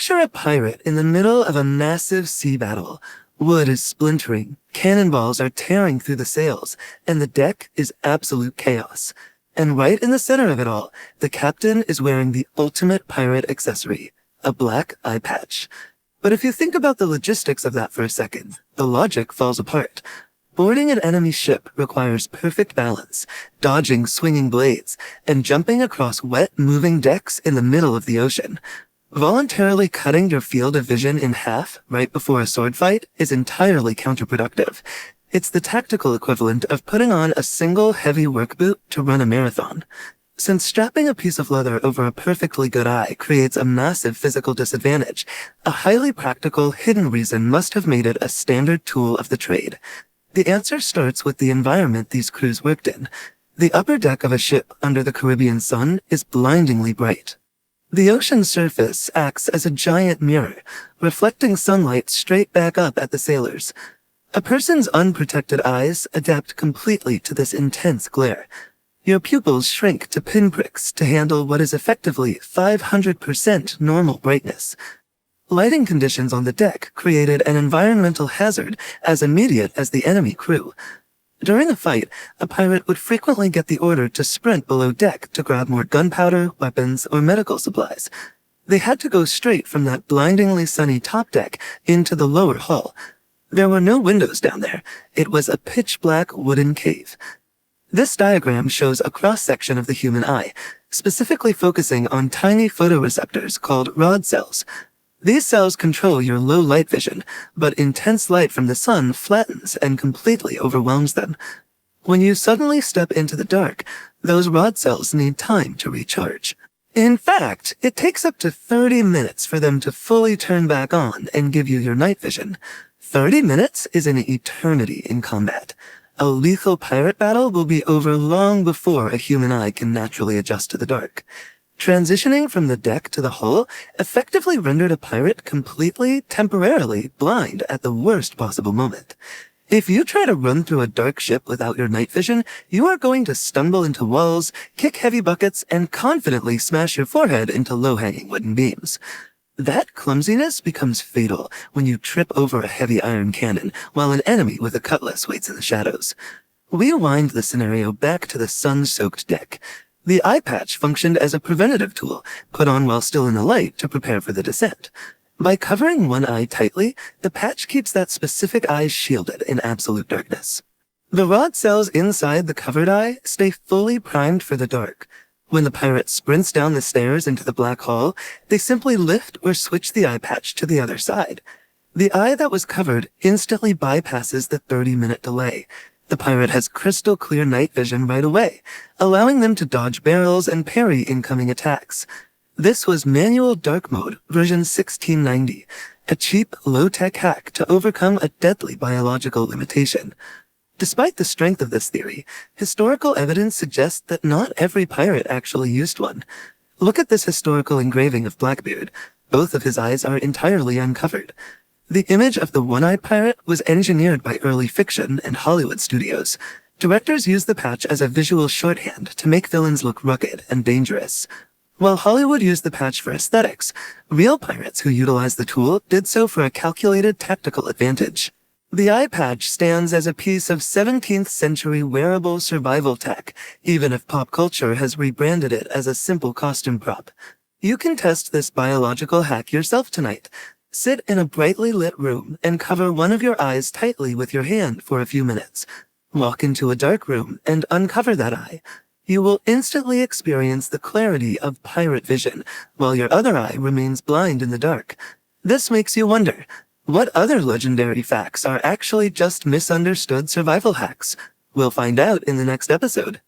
Picture a pirate in the middle of a massive sea battle. Wood is splintering, cannonballs are tearing through the sails, and the deck is absolute chaos. And right in the center of it all, the captain is wearing the ultimate pirate accessory, a black eye patch. But if you think about the logistics of that for a second, the logic falls apart. Boarding an enemy ship requires perfect balance, dodging swinging blades, and jumping across wet, moving decks in the middle of the ocean. Voluntarily cutting your field of vision in half right before a sword fight is entirely counterproductive. It's the tactical equivalent of putting on a single heavy work boot to run a marathon. Since strapping a piece of leather over a perfectly good eye creates a massive physical disadvantage, a highly practical, hidden reason must have made it a standard tool of the trade. The answer starts with the environment these crews worked in. The upper deck of a ship under the Caribbean sun is blindingly bright. The ocean's surface acts as a giant mirror, reflecting sunlight straight back up at the sailors. A person's unprotected eyes adapt completely to this intense glare. Your pupils shrink to pinpricks to handle what is effectively 500% normal brightness. Lighting conditions on the deck created an environmental hazard as immediate as the enemy crew. During a fight, a pirate would frequently get the order to sprint below deck to grab more gunpowder, weapons, or medical supplies. They had to go straight from that blindingly sunny top deck into the lower hull. There were no windows down there. It was a pitch-black wooden cave. This diagram shows a cross-section of the human eye, specifically focusing on tiny photoreceptors called rod cells. These cells control your low light vision, but intense light from the sun flattens and completely overwhelms them. When you suddenly step into the dark, those rod cells need time to recharge. In fact, it takes up to 30 minutes for them to fully turn back on and give you your night vision. 30 minutes is an eternity in combat. A lethal pirate battle will be over long before a human eye can naturally adjust to the dark. Transitioning from the deck to the hull effectively rendered a pirate completely, temporarily blind at the worst possible moment. If you try to run through a dark ship without your night vision, you are going to stumble into walls, kick heavy buckets, and confidently smash your forehead into low-hanging wooden beams. That clumsiness becomes fatal when you trip over a heavy iron cannon while an enemy with a cutlass waits in the shadows. We wind the scenario back to the sun-soaked deck. The eye patch functioned as a preventative tool, put on while still in the light to prepare for the descent. By covering one eye tightly, the patch keeps that specific eye shielded in absolute darkness. The rod cells inside the covered eye stay fully primed for the dark. When the pirate sprints down the stairs into the black hall, they simply lift or switch the eye patch to the other side. The eye that was covered instantly bypasses the 30-minute delay. The pirate has crystal clear night vision right away, allowing them to dodge barrels and parry incoming attacks. This was manual dark mode version 1690, a cheap, low-tech hack to overcome a deadly biological limitation. Despite the strength of this theory, historical evidence suggests that not every pirate actually used one. Look at this historical engraving of Blackbeard. Both of his eyes are entirely uncovered. The image of the one-eyed pirate was engineered by early fiction and Hollywood studios. Directors used the patch as a visual shorthand to make villains look rugged and dangerous. While Hollywood used the patch for aesthetics, real pirates who utilized the tool did so for a calculated tactical advantage. The eye patch stands as a piece of 17th century wearable survival tech, even if pop culture has rebranded it as a simple costume prop. You can test this biological hack yourself tonight. Sit in a brightly lit room and cover one of your eyes tightly with your hand for a few minutes. Walk into a dark room and uncover that eye. You will instantly experience the clarity of pirate vision, while your other eye remains blind in the dark. This makes you wonder, what other legendary facts are actually just misunderstood survival hacks? We'll find out in the next episode.